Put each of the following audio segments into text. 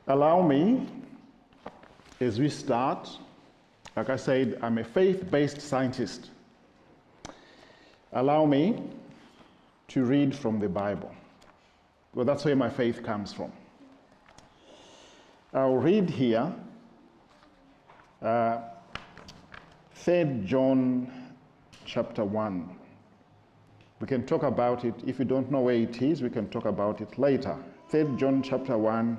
Allow me, as we start, like I said, I'm a faith-based scientist. Allow me to read from the Bible. Well, that's where my faith comes from. I'll read here 3 John chapter 1. We can talk about it. If you don't know where it is, we can talk about it later. 3 John chapter 1,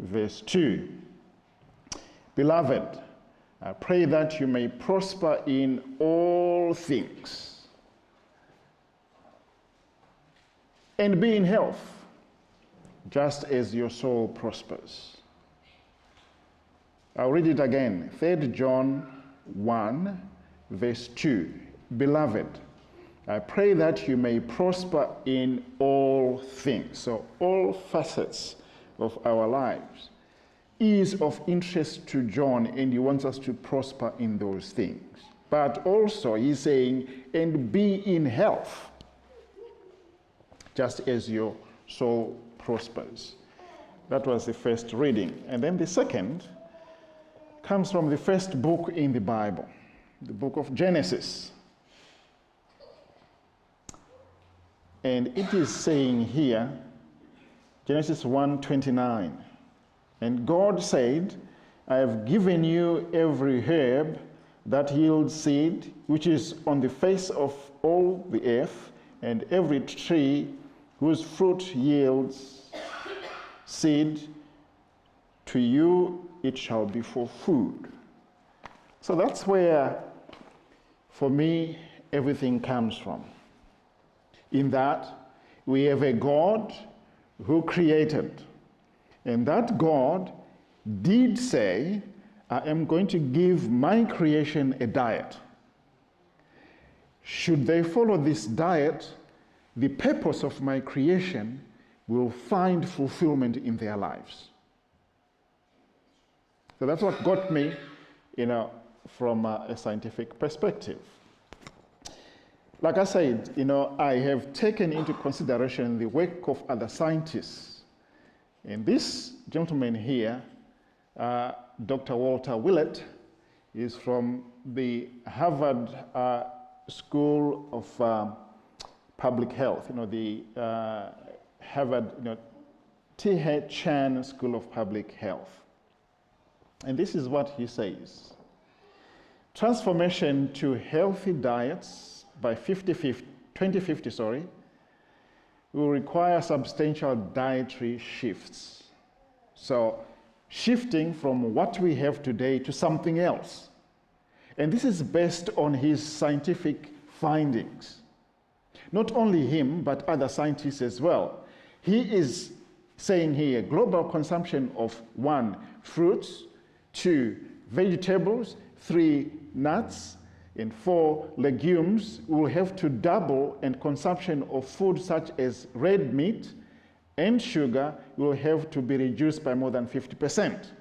verse 2. Beloved, I pray that you may prosper in all things and be in health, just as your soul prospers. I'll read it again. 3 John 1, verse 2. Beloved, I pray that you may prosper in all things. So all facets of our lives is of interest to John, and he wants us to prosper in those things. But also he's saying, and be in health, just as your soul prospers. That was the first reading. And then the second comes from the first book in the Bible, the book of Genesis. And it is saying here, Genesis 1:29, and God said, I have given you every herb that yields seed, which is on the face of all the earth, and every tree whose fruit yields seed, to you it shall be for food. So that's where, for me, everything comes from. In that, we have a God who created. And that God did say, I am going to give my creation a diet. Should they follow this diet, the purpose of my creation will find fulfillment in their lives. So that's what got me, from a scientific perspective. Like I said, I have taken into consideration the work of other scientists. And this gentleman here, Dr. Walter Willett, is from the Harvard School of Public Health, the Harvard, T. Chan School of Public Health. And this is what he says. Transformation to healthy diets by 2050, will require substantial dietary shifts. So, shifting from what we have today to something else. And this is based on his scientific findings. Not only him, but other scientists as well. He is saying here, global consumption of 1, fruits, 2, vegetables, 3, nuts, and 4, legumes will have to double, and consumption of food such as red meat and sugar will have to be reduced by more than 50%.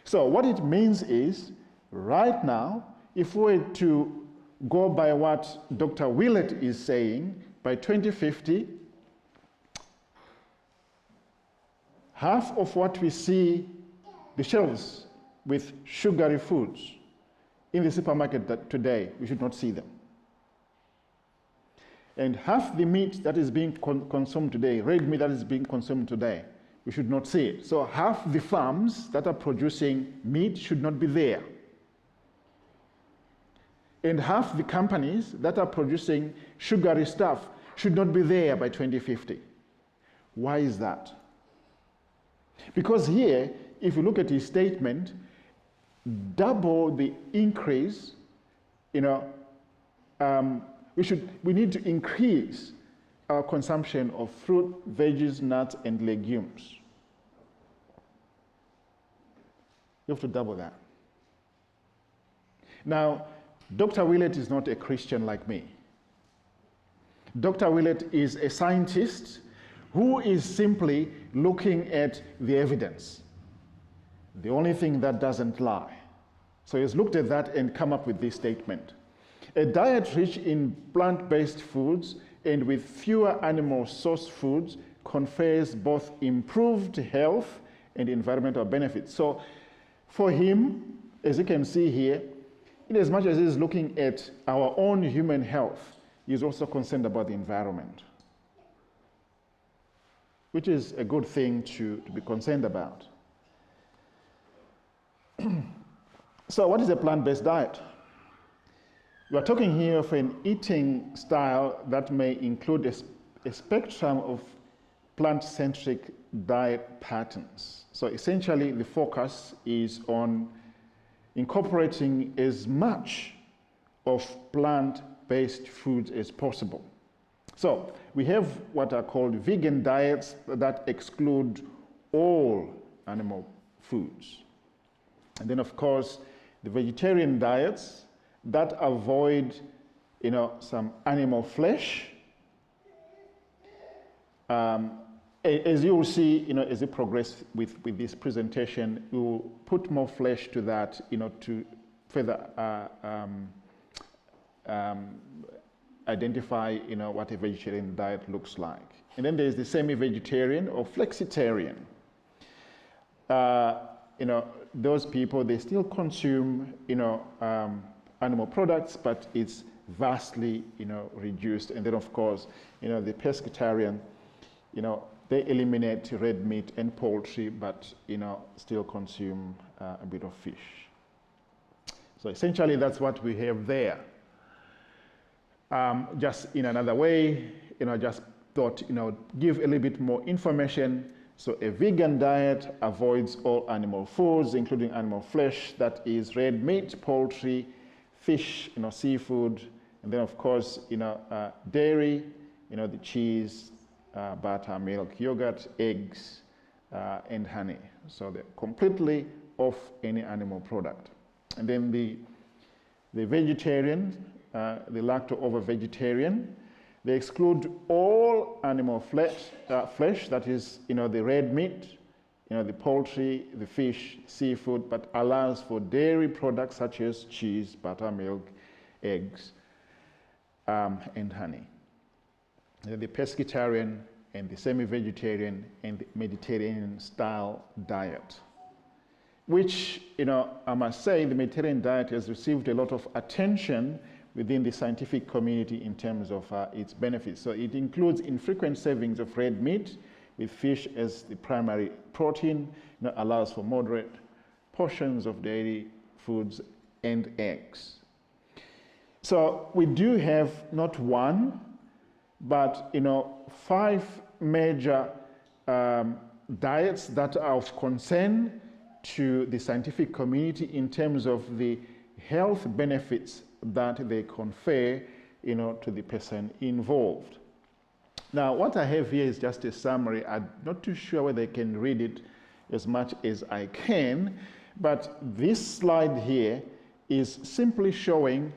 So what it means is, right now, if we were to go by what Dr. Willett is saying, by 2050, half of what we see the shelves with sugary foods in the supermarket today, we should not see them. And half the meat that is being consumed today, red meat that is being consumed today, we should not see it. So half the farms that are producing meat should not be there. And half the companies that are producing sugary stuff should not be there by 2050. Why is that? Because here, if you look at his statement, double the increase, we need to increase our consumption of fruit, veggies, nuts, and legumes. You have to double that. Now, Dr. Willett is not a Christian like me. Dr. Willett is a scientist who is simply looking at the evidence. The only thing that doesn't lie. So he's looked at that and come up with this statement. A diet rich in plant-based foods and with fewer animal source foods confers both improved health and environmental benefits. So for him, as you can see here, in as much as he's looking at our own human health, he's also concerned about the environment, which is a good thing to be concerned about. So what is a plant-based diet? We are talking here of an eating style that may include a spectrum of plant-centric diet patterns. So essentially, the focus is on incorporating as much of plant-based foods as possible. So we have what are called vegan diets that exclude all animal foods. And then, of course, the vegetarian diets that avoid, some animal flesh. As you will see, as you progress with this presentation, we will put more flesh to that, to further identify, what a vegetarian diet looks like. And then there's the semi-vegetarian or flexitarian. Those people, they still consume, animal products, but it's vastly, reduced. And then, of course, the pescatarian, they eliminate red meat and poultry, but, still consume a bit of fish. So essentially, that's what we have there. Just in another way, just thought, give a little bit more information. So a vegan diet avoids all animal foods, including animal flesh, that is red meat, poultry, fish, seafood, and then of course, dairy, the cheese, butter, milk, yogurt, eggs, and honey. So they're completely off any animal product. And then the vegetarian, the lacto-ovo vegetarian, they exclude all animal flesh, that is, the red meat, the poultry, the fish, seafood, but allows for dairy products such as cheese, butter, milk, eggs, and honey. The pescatarian and the semi-vegetarian and the Mediterranean-style diet, which, I must say, the Mediterranean diet has received a lot of attention within the scientific community in terms of its benefits. So it includes infrequent servings of red meat with fish as the primary protein, allows for moderate portions of dairy foods and eggs. So we do have not one, but 5 major diets that are of concern to the scientific community in terms of the health benefits that they confer, to the person involved. Now, what I have here is just a summary. I'm not too sure whether I can read it as much as I can, but this slide here is simply showing,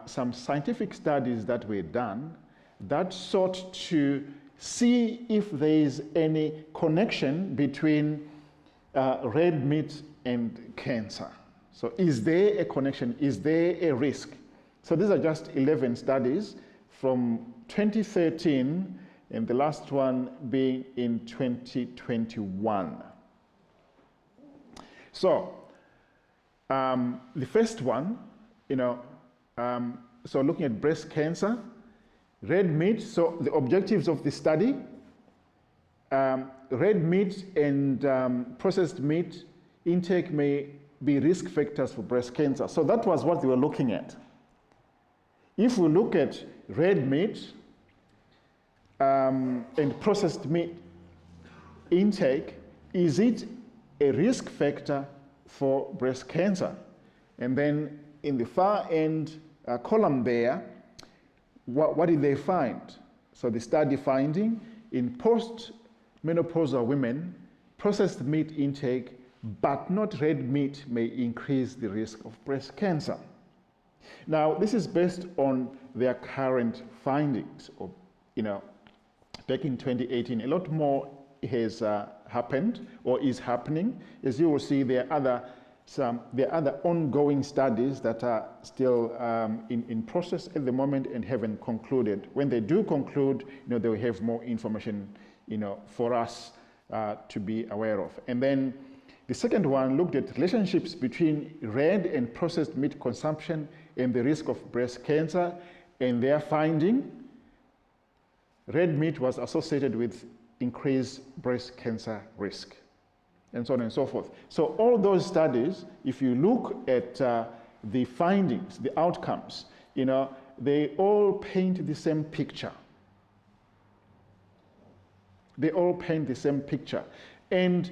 some scientific studies that were done that sought to see if there is any connection between red meat and cancer. So is there a connection? Is there a risk? So these are just 11 studies from 2013, and the last one being in 2021. So the first one, so looking at breast cancer, red meat, so the objectives of the study, red meat and processed meat intake may be risk factors for breast cancer. So that was what they were looking at. If we look at red meat and processed meat intake, is it a risk factor for breast cancer? And then in the far end column there, what did they find? So the study finding in post-menopausal women, processed meat intake but not red meat may increase the risk of breast cancer. Now, this is based on their current findings. Back in 2018, a lot more has happened or is happening. As you will see, there are other ongoing studies that are still in process at the moment and haven't concluded. When they do conclude, they will have more information for us to be aware of. And then the second one looked at relationships between red and processed meat consumption and the risk of breast cancer, and their finding, red meat was associated with increased breast cancer risk, and so on and so forth. So all those studies, if you look at the findings, the outcomes, they all paint the same picture. They all paint the same picture. And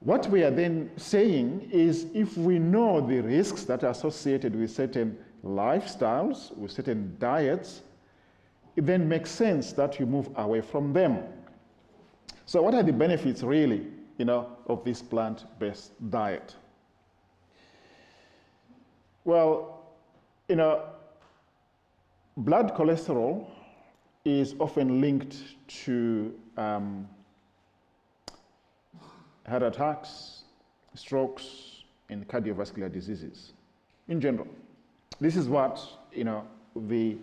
what we are then saying is, if we know the risks that are associated with certain lifestyles, with certain diets, it then makes sense that you move away from them. So what are the benefits really, of this plant-based diet? Well, blood cholesterol is often linked to heart attacks, strokes, and cardiovascular diseases in general. This is what the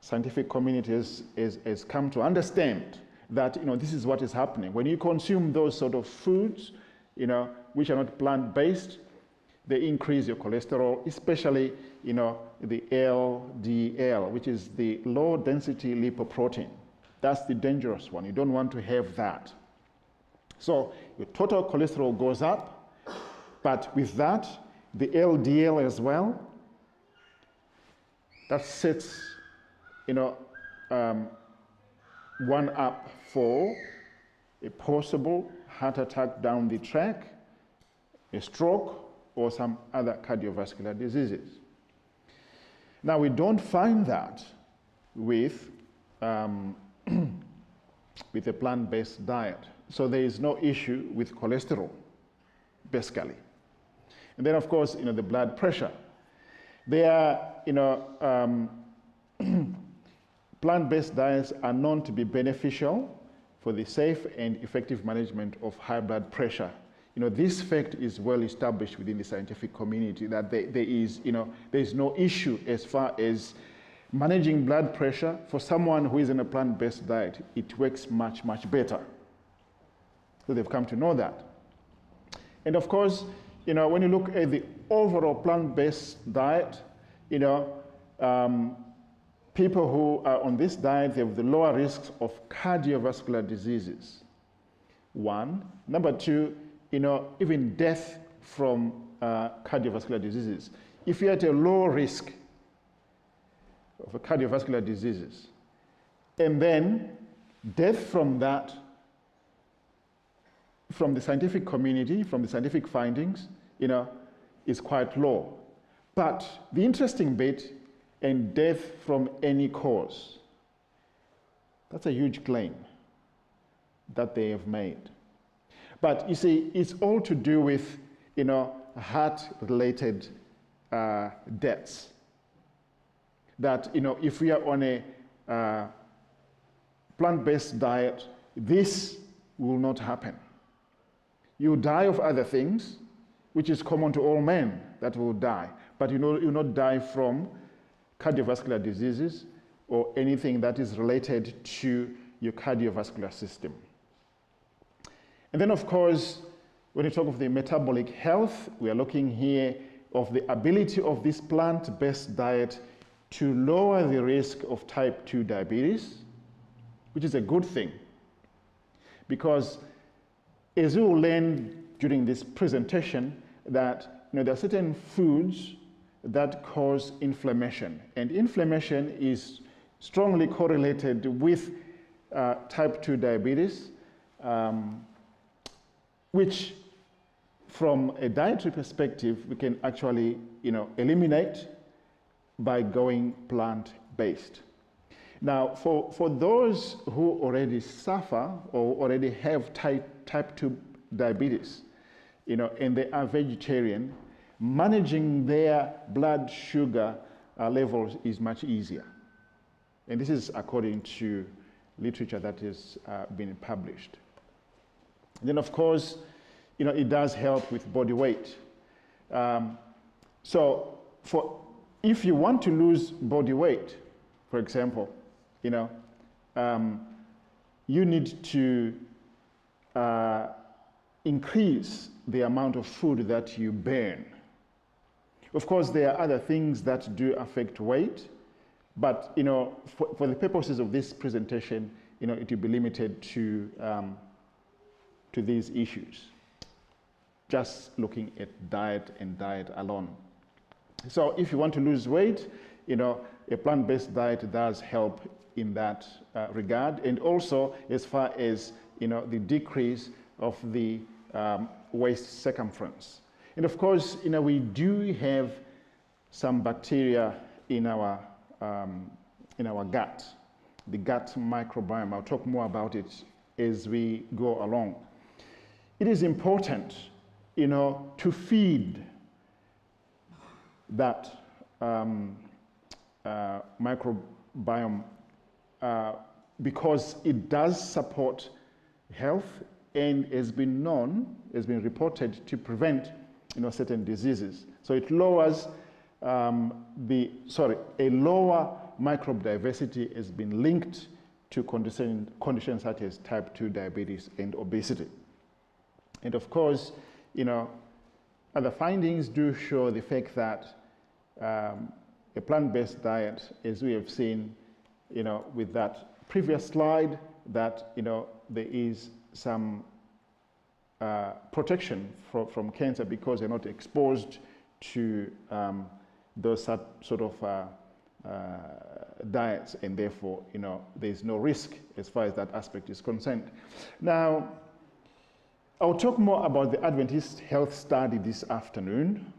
scientific community has come to understand, that this is what is happening. When you consume those sort of foods, which are not plant-based, they increase your cholesterol, especially the LDL, which is the low-density lipoprotein. That's the dangerous one. You don't want to have that. So your total cholesterol goes up, but with that, the LDL as well, that sets one up for a possible heart attack down the track, a stroke, or some other cardiovascular diseases. Now, we don't find that with with a plant-based diet. So there is no issue with cholesterol, basically. And then, of course, the blood pressure. They are, plant-based diets are known to be beneficial for the safe and effective management of high blood pressure. This fact is well established within the scientific community, that there is no issue as far as managing blood pressure. For someone who is in a plant-based diet, it works much, much better. So they've come to know that. And of course, when you look at the overall plant-based diet, people who are on this diet, they have the lower risks of cardiovascular diseases. One. Number two, even death from cardiovascular diseases. If you're at a low risk of cardiovascular diseases, and then death from that, from the scientific community, from the scientific findings, is quite low. But the interesting bit, and death from any cause, that's a huge claim that they have made. But you see, it's all to do with, heart-related deaths. That, if we are on a plant-based diet, this will not happen. You die of other things, which is common to all men that will die, but you will not die from cardiovascular diseases or anything that is related to your cardiovascular system. And then, of course, when you talk of the metabolic health, we are looking here of the ability of this plant-based diet to lower the risk of type 2 diabetes, which is a good thing. Because as you will learn during this presentation, that there are certain foods that cause inflammation. And inflammation is strongly correlated with type 2 diabetes, which from a dietary perspective, we can actually eliminate by going plant-based. Now, for those who already suffer or already have type 2 diabetes, and they are vegetarian, managing their blood sugar levels is much easier. And this is according to literature that has been published. And then, of course, it does help with body weight. So if you want to lose body weight, for example, you need to increase the amount of food that you burn. Of course, there are other things that do affect weight, but for the purposes of this presentation, it will be limited to these issues, just looking at diet and diet alone. So if you want to lose weight, a plant-based diet does help in that regard, and also as far as the decrease of the waist circumference. And of course, we do have some bacteria in our gut, the gut microbiome. I'll talk more about it as we go along. It is important, to feed that microbiome because it does support health and has been reported to prevent certain diseases. So it lowers a lower microbe diversity has been linked to conditions such as type 2 diabetes and obesity. And of course, other findings do show the fact that a plant-based diet, as we have seen, with that previous slide, that there is some protection from cancer because they're not exposed to those sort of diets, and therefore there's no risk as far as that aspect is concerned. Now, I'll talk more about the Adventist Health Study this afternoon.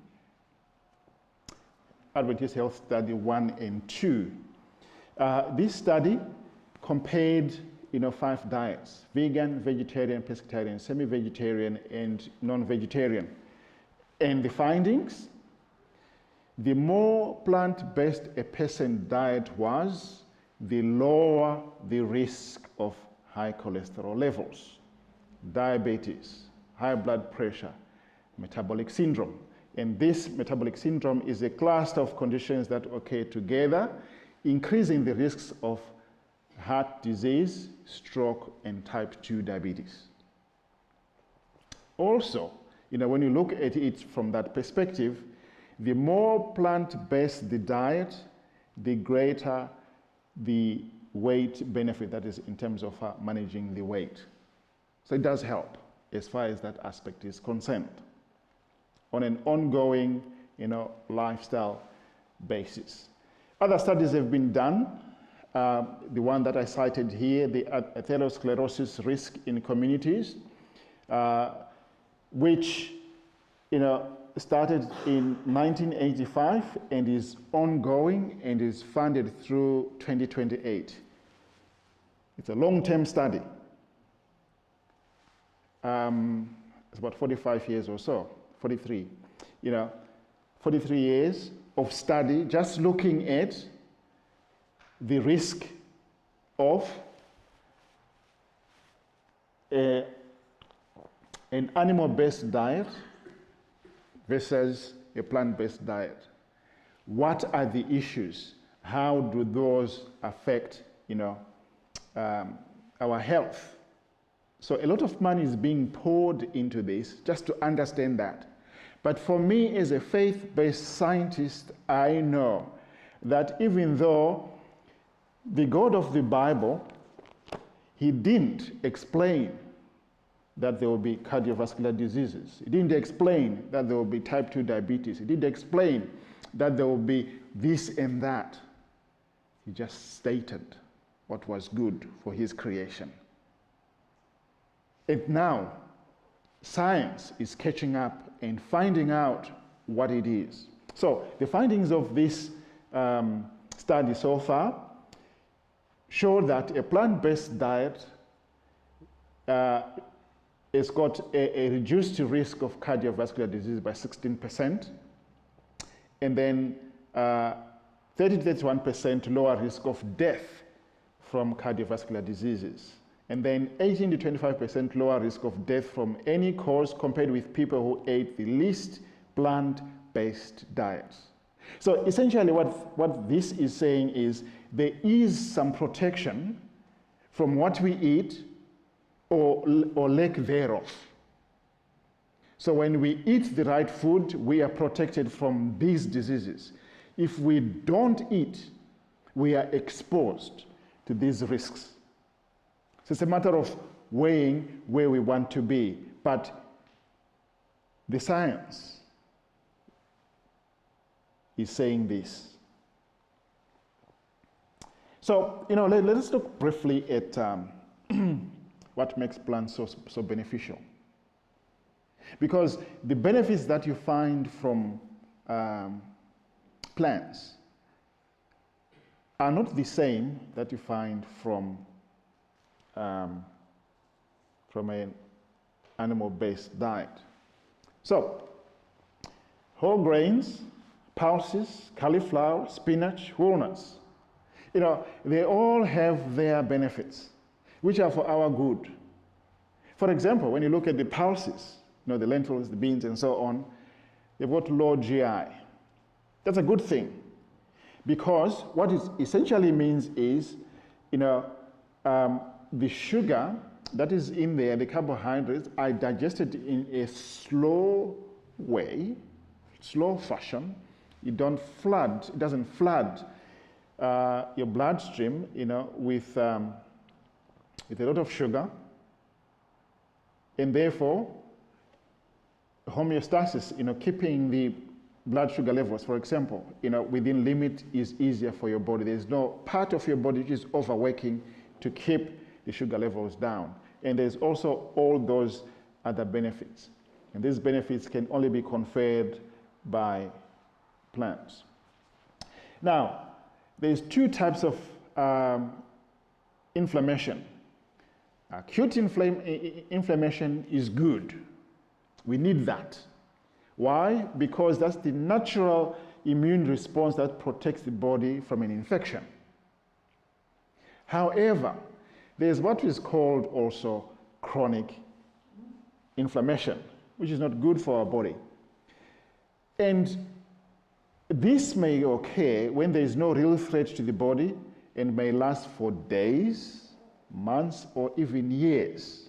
Adventist Health Study 1 and 2. This study compared 5 diets: vegan, vegetarian, pescatarian, semi-vegetarian, and non-vegetarian. And the findings: the more plant-based a person's diet was, the lower the risk of high cholesterol levels, diabetes, high blood pressure, metabolic syndrome. And this metabolic syndrome is a cluster of conditions that occur together, increasing the risks of heart disease, stroke, and type 2 diabetes. Also, when you look at it from that perspective, the more plant-based the diet, the greater the weight benefit, that is in terms of managing the weight. So it does help as far as that aspect is concerned on an ongoing, lifestyle basis. Other studies have been done. The one that I cited here, the atherosclerosis risk in communities, which started in 1985 and is ongoing and is funded through 2028. It's a long-term study. It's about 45 years or so, 43. 43 years of study just looking at the risk of an animal-based diet versus a plant-based diet. What are the issues? How do those affect, our health? So a lot of money is being poured into this just to understand that. But for me, as a faith-based scientist, I know that even though the God of the Bible, he didn't explain that there will be cardiovascular diseases. He didn't explain that there will be type 2 diabetes. He didn't explain that there will be this and that. He just stated what was good for his creation. And now, science is catching up and finding out what it is. So, the findings of this study so far show that a plant-based diet has got a reduced risk of cardiovascular disease by 16%, and then 30 to 31% lower risk of death from cardiovascular diseases, and then 18 to 25% lower risk of death from any cause compared with people who ate the least plant-based diets. So essentially what this is saying is there is some protection from what we eat or lack thereof. So when we eat the right food, we are protected from these diseases. If we don't eat, we are exposed to these risks. So it's a matter of weighing where we want to be. But the science is saying this. So, let us look briefly at what makes plants so beneficial. Because the benefits that you find from plants are not the same that you find from an animal-based diet. So, whole grains, pulses, cauliflower, spinach, walnuts, they all have their benefits, which are for our good. For example, when you look at the pulses, the lentils, the beans, and so on, they've got low GI. That's a good thing, because what it essentially means is, the sugar that is in there, the carbohydrates, are digested in a slow way, slow fashion. It doesn't flood your bloodstream, with a lot of sugar, and therefore homeostasis, keeping the blood sugar levels, for example, within limit is easier for your body. There's no part of your body which is overworking to keep the sugar levels down. And there's also all those other benefits. And these benefits can only be conferred by plants. Now, there's two types of inflammation. Acute inflammation is good. We need that. Why? Because that's the natural immune response that protects the body from an infection. However, there's what is called also chronic inflammation, which is not good for our body. And this may occur when there is no real threat to the body and may last for days, months, or even years.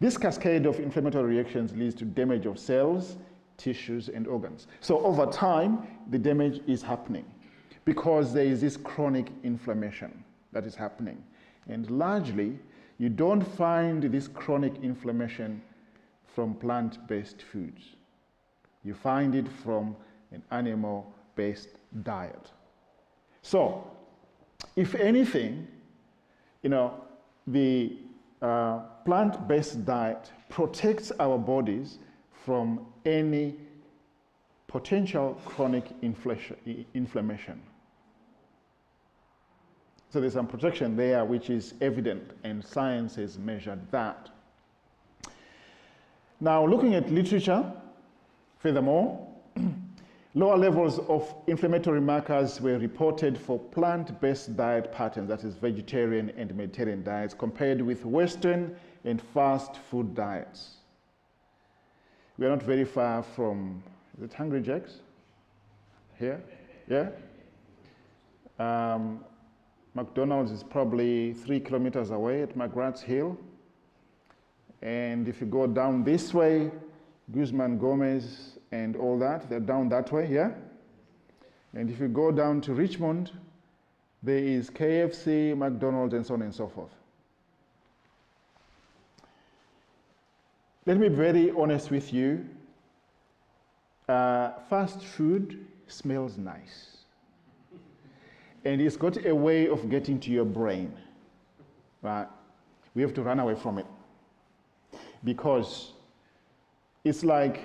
This cascade of inflammatory reactions leads to damage of cells, tissues, and organs. So over time, the damage is happening because there is this chronic inflammation that is happening. And largely, you don't find this chronic inflammation from plant-based foods. You find it from an animal-based diet. So, if anything, the plant-based diet protects our bodies from any potential chronic inflammation. So there's some protection there which is evident, and science has measured that. Now, looking at literature, furthermore, lower levels of inflammatory markers were reported for plant-based diet patterns, that is vegetarian and Mediterranean diets, compared with Western and fast food diets. We are not very far from, is it Hungry Jack's? Here? Yeah? McDonald's is probably 3 kilometers away at McGrath's Hill. And if you go down this way, Guzman Gomez and all that, they're down that way, yeah? And if you go down to Richmond, there is KFC, McDonald's, and so on and so forth. Let me be very honest with you. Fast food smells nice. And it's got a way of getting to your brain, right? We have to run away from it. Because it's like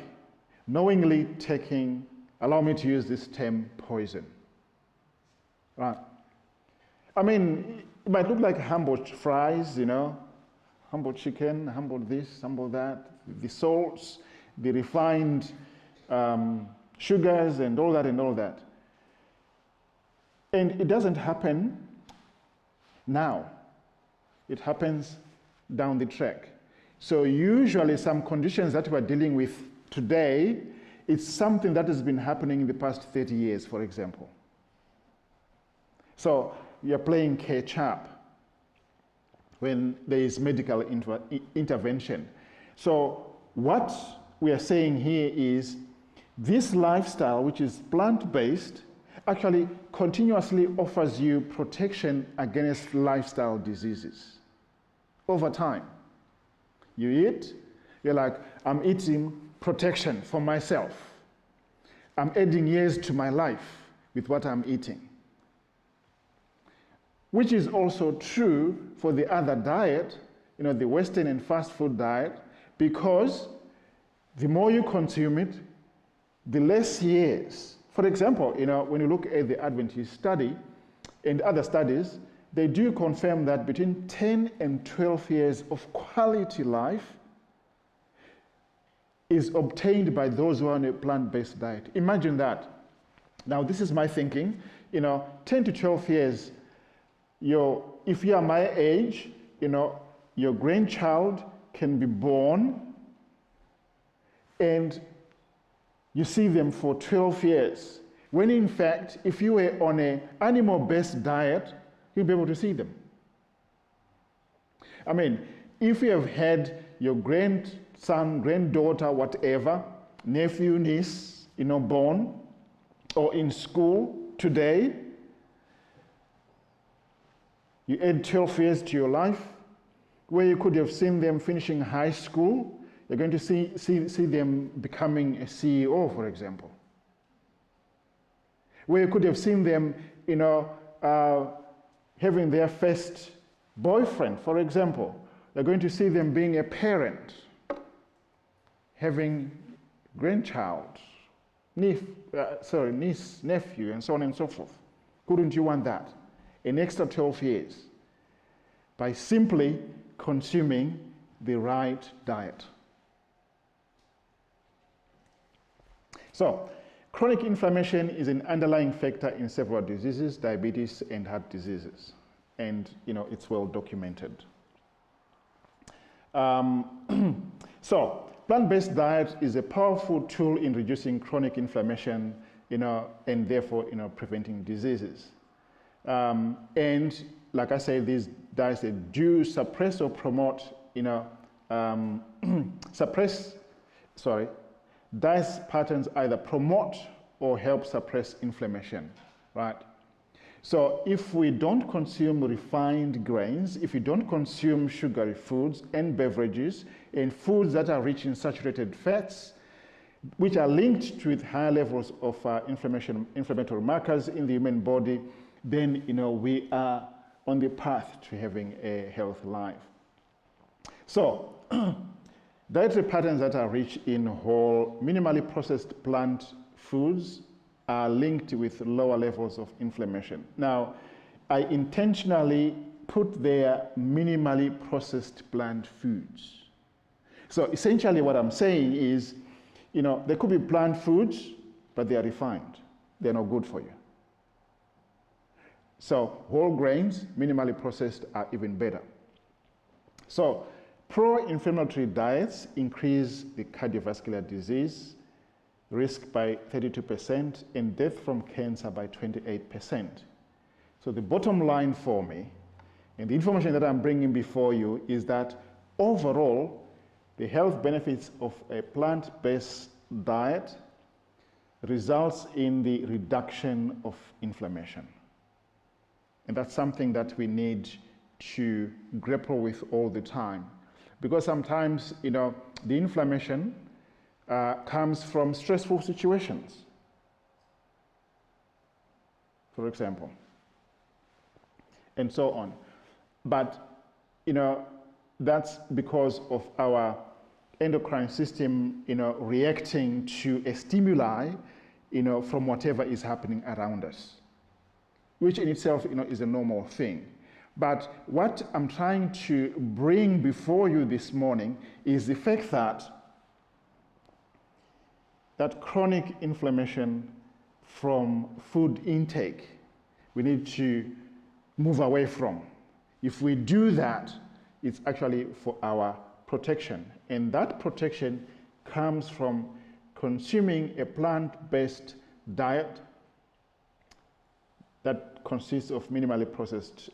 knowingly taking, allow me to use this term, poison, right? I mean, it might look like humble fries, humble chicken, humble this, humble that, the salts, the refined sugars and all that. And it doesn't happen now. It happens down the track. So usually some conditions that we're dealing with today, it's something that has been happening in the past 30 years, for example. So you're playing catch up. when there is medical intervention. So what we are saying here is this lifestyle, which is plant-based, actually continuously offers you protection against lifestyle diseases over time. You eat, you're like, I'm eating protection for myself. I'm adding years to my life with what I'm eating. Which is also true for the other diet, the Western and fast food diet, because the more you consume it, the less years. For example, when you look at the Adventist study and other studies, they do confirm that between 10 and 12 years of quality life is obtained by those who are on a plant-based diet. Imagine that. Now, this is my thinking. 10 to 12 years, if you are my age, your grandchild can be born and you see them for 12 years. When in fact, if you were on an animal-based diet, you'll be able to see them. I mean, if you have had your grandson, granddaughter, whatever, nephew, niece, born, or in school today, you add 12 years to your life, where you could have seen them finishing high school, you're going to see them becoming a CEO, for example. Where you could have seen them, having their first boyfriend, for example. You're going to see them being a parent, having grandchild, niece, nephew, and so on and so forth. Couldn't you want that? An extra 12 years by simply consuming the right diet. So, chronic inflammation is an underlying factor in several diseases, diabetes and heart diseases. And, it's well documented. So, plant-based diet is a powerful tool in reducing chronic inflammation, and therefore, preventing diseases. And like I say, these diets, they do suppress or promote, diet patterns either promote or help suppress inflammation, right? So if we don't consume refined grains, if we don't consume sugary foods and beverages, and foods that are rich in saturated fats, which are linked with higher levels of inflammatory markers in the human body, then we are on the path to having a healthy life. So, dietary patterns that are rich in whole, minimally processed plant foods are linked with lower levels of inflammation. Now, I intentionally put there minimally processed plant foods. So essentially what I'm saying is, there could be plant foods, but they are refined. They're not good for you. So whole grains, minimally processed, are even better. So pro-inflammatory diets increase the cardiovascular disease risk by 32% and death from cancer by 28%. So the bottom line for me, and the information that I'm bringing before you, is that overall, the health benefits of a plant-based diet results in the reduction of inflammation. And that's something that we need to grapple with all the time. Because sometimes, the inflammation comes from stressful situations, for example, and so on. But, that's because of our endocrine system, reacting to a stimuli, from whatever is happening around us, which in itself, is a normal thing. But what I'm trying to bring before you this morning is the fact that chronic inflammation from food intake, we need to move away from. If we do that, it's actually for our protection. And that protection comes from consuming a plant-based diet that consists of minimally processed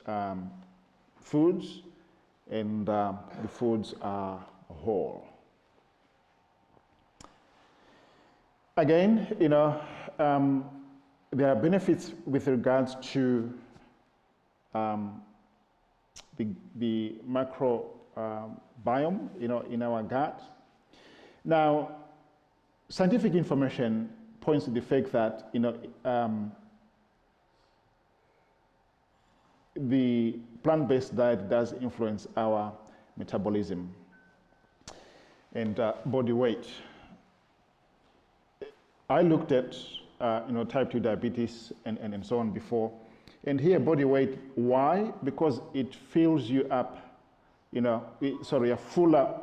foods and the foods are whole. Again, there are benefits with regards to the microbiome, in our gut. Now, scientific information points to the fact that, the plant-based diet does influence our metabolism and body weight. I looked at, type 2 diabetes and so on before, and here body weight. Why? Because it fills you up, you're fuller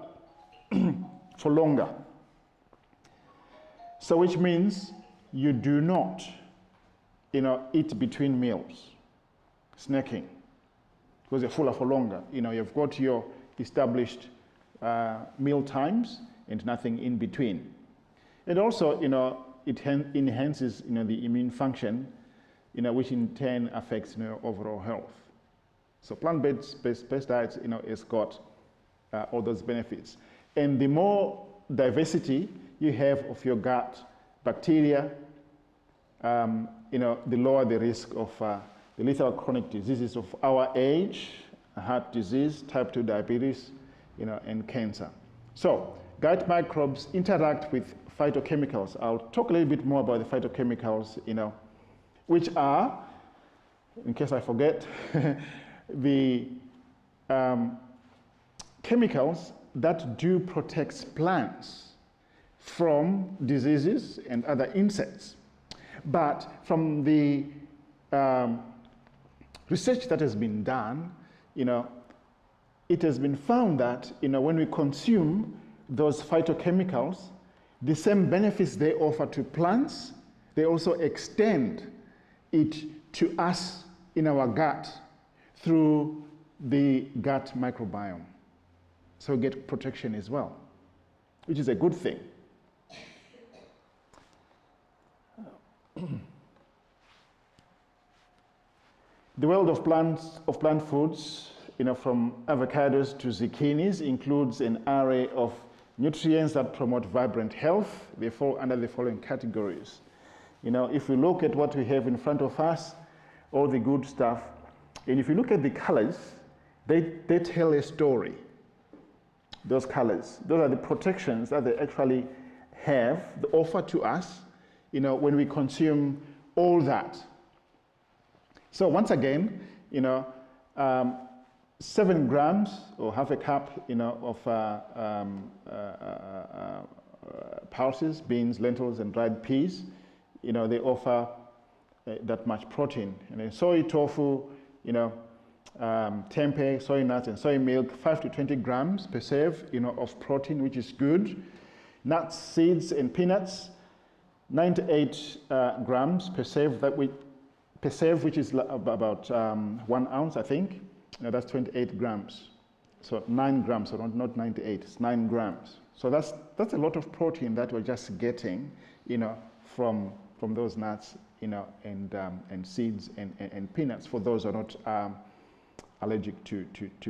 for longer. So which means you do not, eat between meals, snacking, because you're fuller for longer. You've got your established meal times and nothing in between. And also, it enhances, the immune function, which in turn affects, overall health. So plant-based diets, has got all those benefits. And the more diversity you have of your gut bacteria, the lower the risk of the lethal chronic diseases of our age, heart disease, type 2 diabetes, and cancer. So gut microbes interact with phytochemicals. I'll talk a little bit more about the phytochemicals, which are, in case I forget, the chemicals that do protect plants from diseases and other insects. But from the research that has been done, it has been found that, when we consume those phytochemicals, the same benefits they offer to plants, they also extend it to us in our gut through the gut microbiome. So we get protection as well, which is a good thing. The world of plant foods, from avocados to zucchinis, includes an array of nutrients that promote vibrant health. They fall under the following categories. If we look at what we have in front of us, all the good stuff, and if you look at the colors, they tell a story. Those colors, those are the protections that they actually have, they offer to us, when we consume all that. So once again, 7 grams or half a cup, of pulses, beans, lentils, and dried peas, they offer that much protein. And then soy, tofu, tempeh, soy nuts, and soy milk, 5 to 20 grams per serve, of protein, which is good. Nuts, seeds, and peanuts, 98 grams per serve, which is about 1 ounce, I think. That's 28 grams. So 9 grams, so not 98, it's 9 grams. So that's a lot of protein that we're just getting, from those nuts, and seeds and peanuts, for those who are not allergic to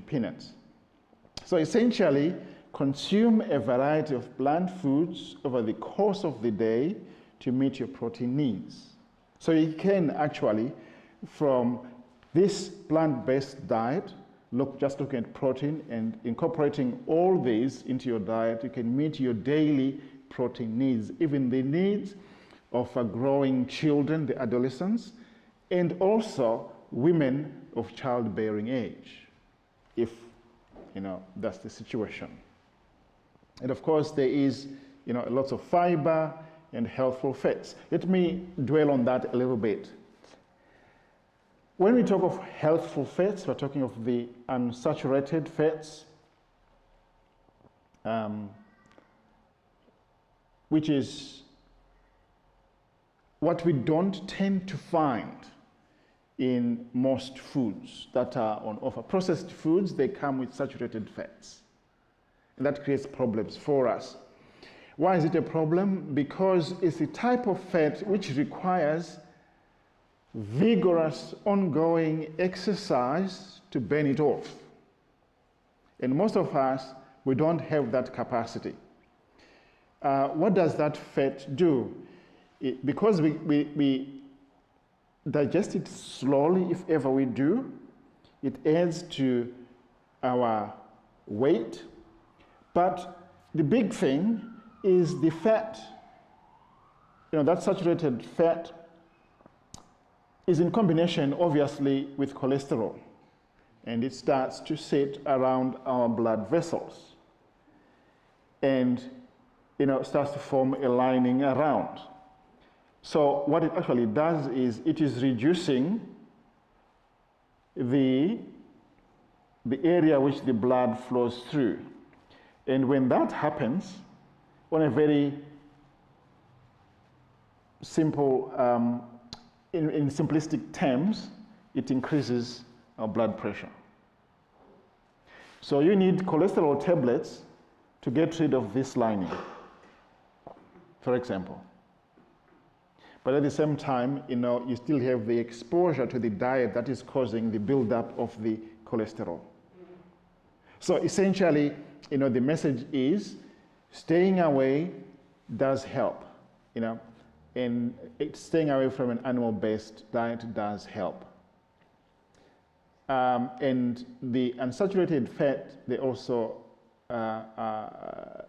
peanuts. So essentially, consume a variety of plant foods over the course of the day to meet your protein needs. So you can actually, from this plant-based diet, just looking at protein and incorporating all these into your diet, you can meet your daily protein needs, even the needs of growing children, the adolescents, and also women of childbearing age, if that's the situation. And of course, there is lots of fiber and healthful fats. Let me dwell on that a little bit. When we talk of healthful fats, we're talking of the unsaturated fats, which is what we don't tend to find in most foods that are on offer. Processed foods, they come with saturated fats. And that creates problems for us. Why is it a problem? Because it's a type of fat which requires vigorous, ongoing exercise to burn it off. And most of us, we don't have that capacity. What does that fat do? Because we digest it slowly, if ever we do, it adds to our weight. But the big thing is the fat. That saturated fat is in combination, obviously, with cholesterol. And it starts to sit around our blood vessels. And, starts to form a lining around. So what it actually does is it is reducing the area which the blood flows through. And when that happens, on a very simple, in simplistic terms, it increases our blood pressure. So you need cholesterol tablets to get rid of this lining, for example. But at the same time, you still have the exposure to the diet that is causing the buildup of the cholesterol. So essentially, the message is staying away does help, and staying away from an animal-based diet does help. And the unsaturated fat, they also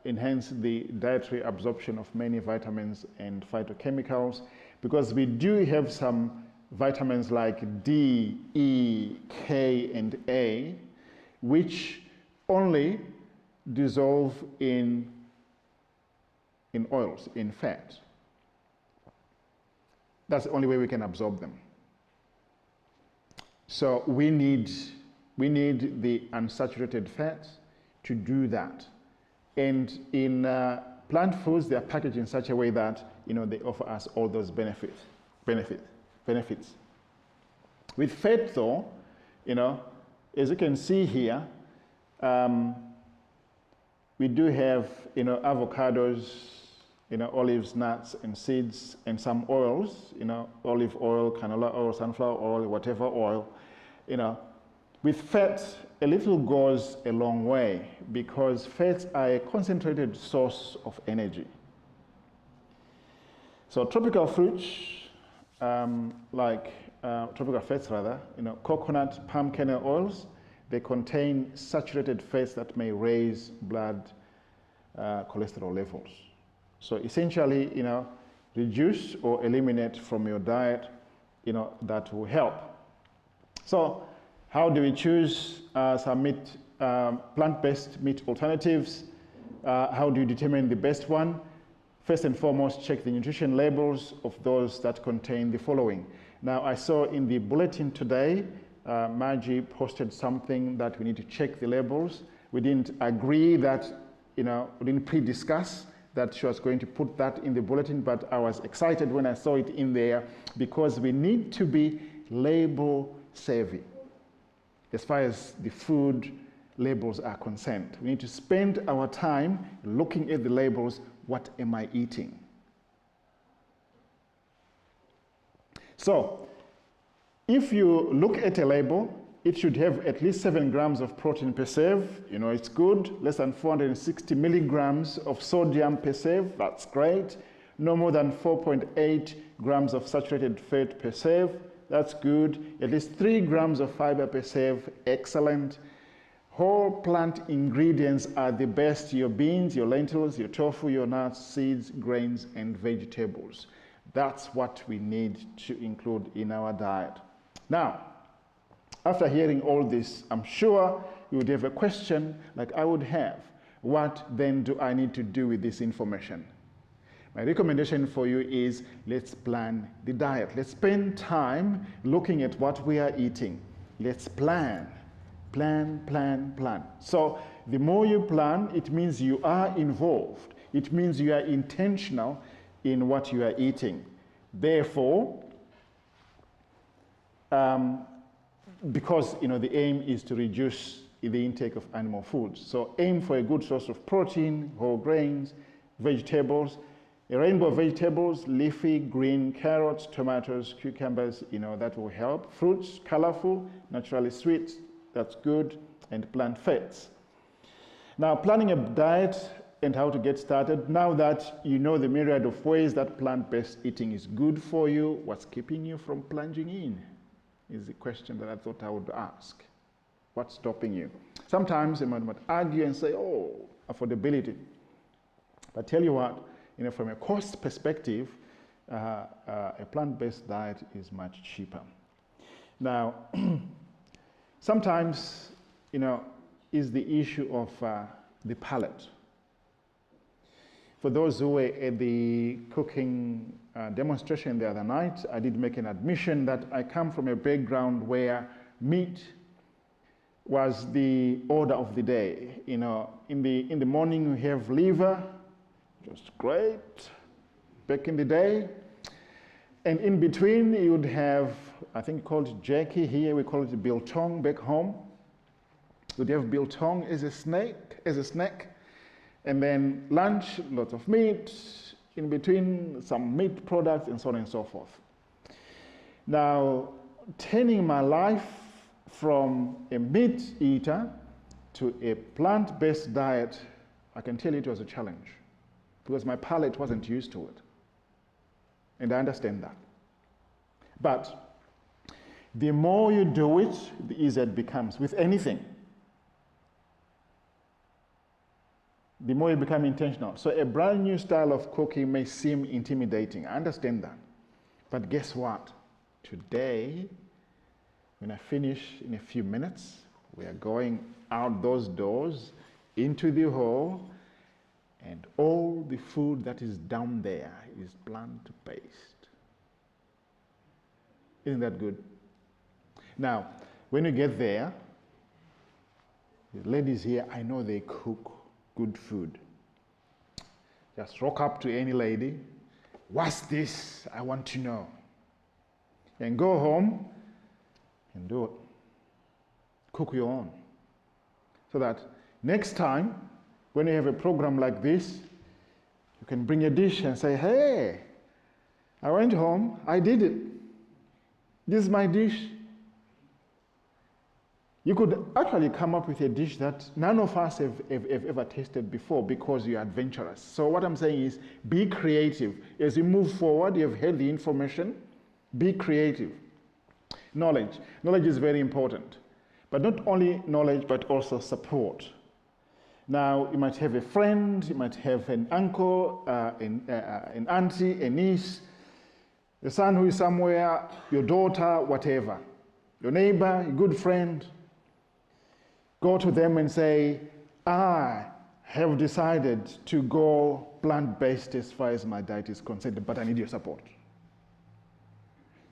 enhance the dietary absorption of many vitamins and phytochemicals, because we do have some vitamins like D, E, K, and A, which only dissolve in oils, in fat. That's the only way we can absorb them. So we need the unsaturated fats to do that. And in plant foods, they are packaged in such a way that they offer us all those benefits. With fat, though, as you can see here, we do have avocados, olives, nuts, and seeds, and some oils, olive oil, canola oil, sunflower oil, whatever oil, With fat, a little goes a long way, because fats are a concentrated source of energy. So tropical fruits, tropical fats rather, coconut, palm kernel oils, they contain saturated fats that may raise blood cholesterol levels. So essentially, reduce or eliminate from your diet, that will help. So how do we choose some meat, plant-based meat alternatives? How do you determine the best one? First and foremost, check the nutrition labels of those that contain the following. Now, I saw in the bulletin today, Margie posted something that we need to check the labels. We didn't agree that, we didn't pre-discuss that she was going to put that in the bulletin, but I was excited when I saw it in there, because we need to be label savvy as far as the food labels are concerned. We need to spend our time looking at the labels. What am I eating? So, if you look at a label, it should have at least 7 grams of protein per serve. It's good. Less than 460 milligrams of sodium per serve. That's great. No more than 4.8 grams of saturated fat per serve. That's good. At least 3 grams of fiber per serve. Excellent. Whole plant ingredients are the best. Your beans, your lentils, your tofu, your nuts, seeds, grains, and vegetables. That's what we need to include in our diet. Now, after hearing all this, I'm sure you would have a question like I would have. What then do I need to do with this information? My recommendation for you is, let's plan the diet. Let's spend time looking at what we are eating. Let's plan. Plan. So the more you plan, it means you are involved. It means you are intentional in what you are eating. Therefore, because the aim is to reduce the intake of animal foods. So aim for a good source of protein, whole grains, vegetables, a rainbow of vegetables, leafy, green, carrots, tomatoes, cucumbers, that will help. Fruits, colorful, naturally sweet, that's good, and plant fats. Now, planning a diet and how to get started. Now that you know the myriad of ways that plant-based eating is good for you, what's keeping you from plunging in is the question that I thought I would ask. What's stopping you? Sometimes you might argue and say, oh, affordability. But tell you what, from a cost perspective, a plant-based diet is much cheaper. Now, sometimes, is the issue of the palate. For those who were at the cooking demonstration the other night, I did make an admission that I come from a background where meat was the order of the day. In the morning you have liver, just great, back in the day. And in between you would have, I think called jerky here, we call it biltong back home. You'd have biltong as a snack. And then lunch, lots of meat, in between some meat products and so on and so forth. Now, turning my life from a meat eater to a plant-based diet, I can tell you it was a challenge because my palate wasn't used to it. And I understand that. But the more you do it, the easier it becomes with anything. The more you become intentional. So a brand new style of cooking may seem intimidating. I understand that. But guess what? Today, when I finish in a few minutes, we are going out those doors into the hall, and all the food that is down there is plant-based. Isn't that good? Now, when you get there, the ladies here, I know they cook good food. Just rock up to any lady. What's this? I want to know. And go home and do it. Cook your own. So that next time, when you have a program like this, you can bring a dish and say, hey, I went home, I did it. This is my dish. You could actually come up with a dish that none of us have ever tasted before because you're adventurous. So what I'm saying is be creative. As you move forward, you've heard the information, be creative. Knowledge. Knowledge is very important. But not only knowledge, but also support. Now, you might have a friend, you might have an uncle, an auntie, a niece, a son who is somewhere, your daughter, whatever, your neighbor, your good friend. Go to them and say, I have decided to go plant-based as far as my diet is concerned, but I need your support.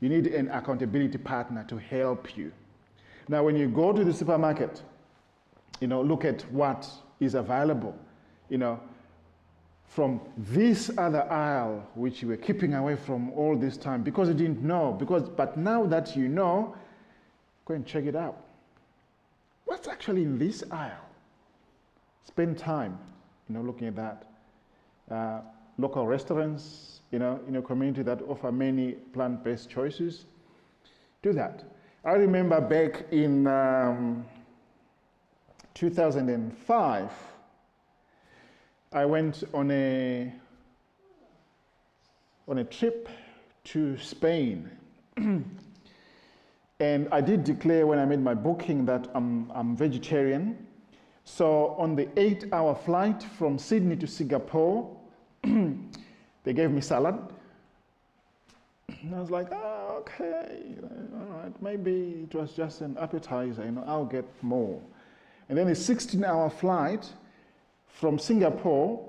You need an accountability partner to help you. Now, when you go to the supermarket, look at what is available, from this other aisle, which you were keeping away from all this time because you didn't know. But now that you know, go and check it out. What's actually in this aisle? Spend time, looking at that. Local restaurants, in a community that offer many plant-based choices. Do that. I remember back in 2005, I went on a trip to Spain. And I did declare when I made my booking that I'm vegetarian. So on the 8-hour flight from Sydney to Singapore, they gave me salad. And I was like, oh, okay, all right, maybe it was just an appetizer, I'll get more. And then a 16-hour flight from Singapore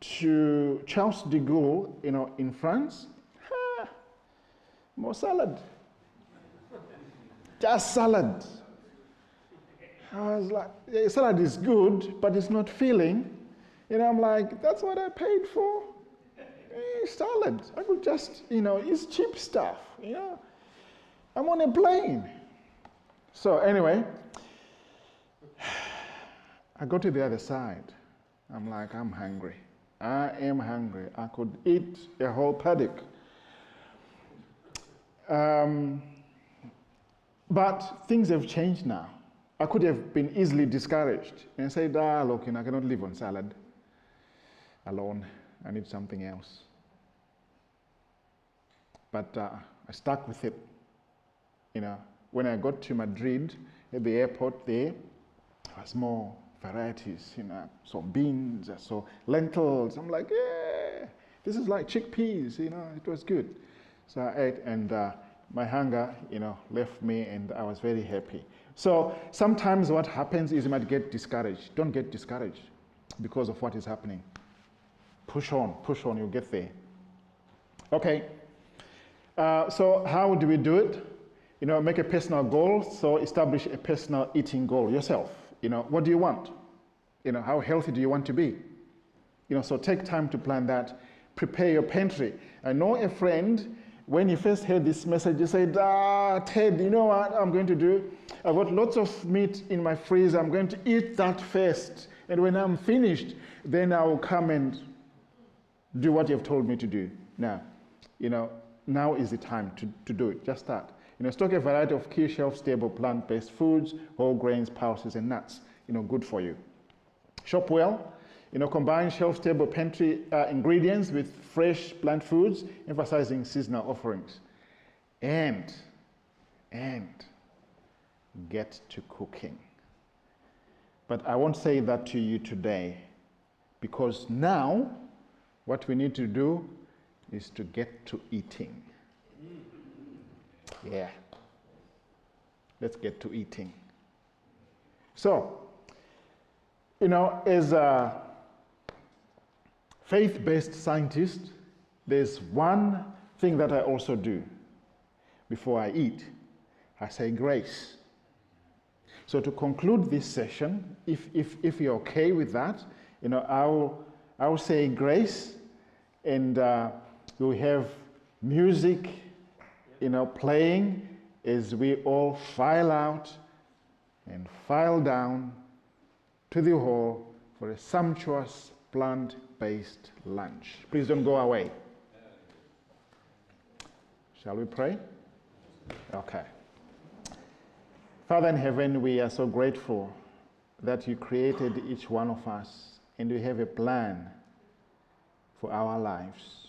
to Charles de Gaulle, in France, more salad. Just salad. I was like, yeah, salad is good, but it's not filling. I'm like, that's what I paid for. Salad. I could just, it's cheap stuff. I'm on a plane. So anyway, I go to the other side. I'm like, I'm hungry. I am hungry. I could eat a whole paddock. But things have changed now. I could have been easily discouraged and said, look, I cannot live on salad alone. I need something else. But I stuck with it. When I got to Madrid, at the airport there was more varieties, so beans, so lentils. I'm like, yeah, this is like chickpeas, it was good. So I ate, and my hunger, left me, and I was very happy. So sometimes what happens is you might get discouraged. Don't get discouraged because of what is happening. Push on, you'll get there. Okay, so how do we do it? Make a personal goal, so establish a personal eating goal yourself. What do you want? How healthy do you want to be? So take time to plan that. Prepare your pantry. I know a friend, when he first heard this message, he said, Ted, you know what I'm going to do? I've got lots of meat in my freezer. I'm going to eat that first. And when I'm finished, then I will come and do what you've told me to do. Now, now is the time to do it. Just start. Stock a variety of key shelf-stable plant-based foods, whole grains, pulses, and nuts. Good for you. Shop well. Combine shelf-stable pantry ingredients with fresh plant foods, emphasizing seasonal offerings. And get to cooking. But I won't say that to you today, because now what we need to do is to get to eating. Yeah. Let's get to eating. So, as a faith-based scientist, there's one thing that I also do before I eat. I say grace. So to conclude this session, if you're okay with that, I'll say grace, and we'll have music, playing as we all file out and file down to the hall for a sumptuous plant-based lunch. Please don't go away. Shall we pray? Okay. Father in heaven, we are so grateful that you created each one of us, and we have a plan for our lives.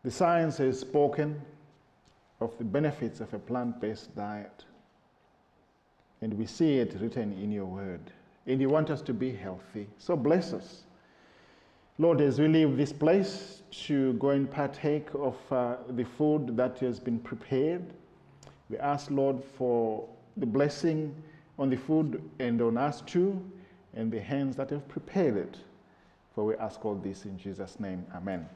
The science has spoken of the benefits of a plant-based diet, and we see it written in your word. And you want us to be healthy, so bless us. Lord, as we leave this place to go and partake of the food that has been prepared, we ask, Lord, for the blessing on the food and on us too, and the hands that have prepared it. For we ask all this in Jesus' name. Amen.